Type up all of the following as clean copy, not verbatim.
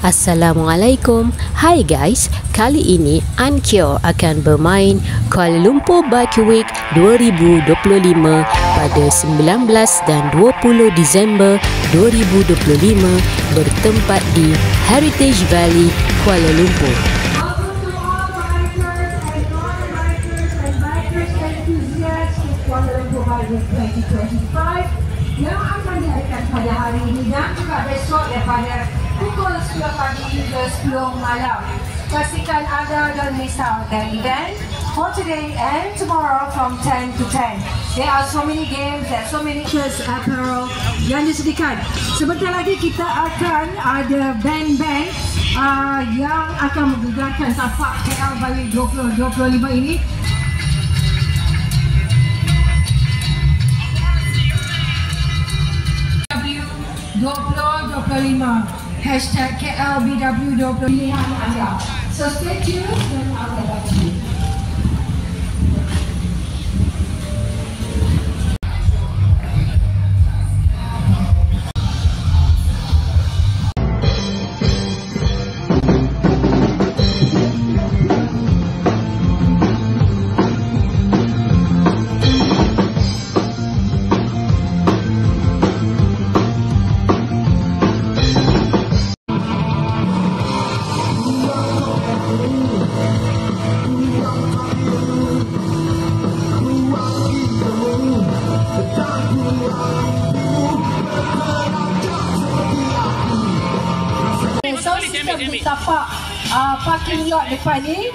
Assalamualaikum. Hai guys, kali ini Uncure akan bermain Kuala Lumpur Bike Week 2025 pada 19 dan 20 Disember 2025 bertempat di Heritage Valley, Kuala Lumpur. Kuala Lumpur Bike Week 2025 yang akan diadakan pada hari ini dan juga besok daripada pukul 10 pagi hingga 10 malam. Pastikan anda dan misal the event for today and tomorrow from 10 to 10. There are so many games, there are so many shirts, apparel yang disediakan. Sebentar lagi kita akan ada band-band yang akan menggunakan tapak KL Bike 2025 ini. Hashtag KLBW20 pilihan anda. So stay tuned dan I'll get back to you. Di tapak parking lot depan ni.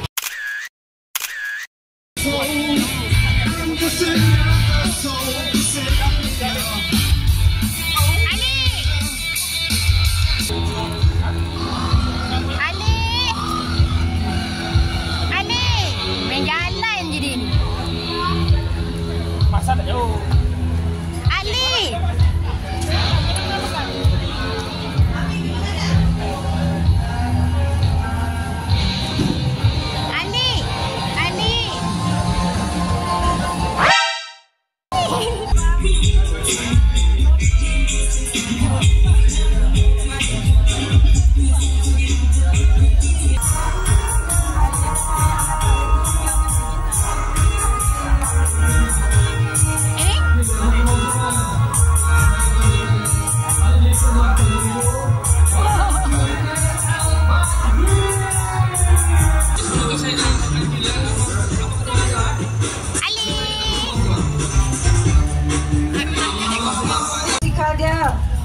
Ali, main jalan je dia ni. Masa tak jauh. Ali.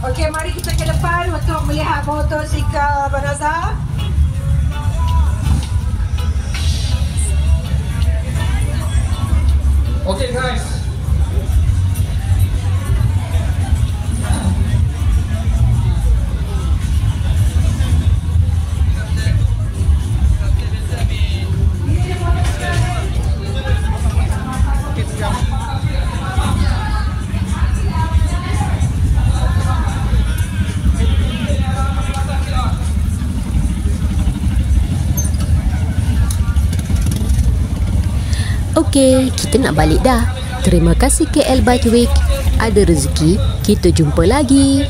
Okey, mari kita ke depan untuk melihat motosikal Banaza. Okay guys. Okey, kita nak balik dah. Terima kasih KL Bike Week. Ada rezeki, kita jumpa lagi.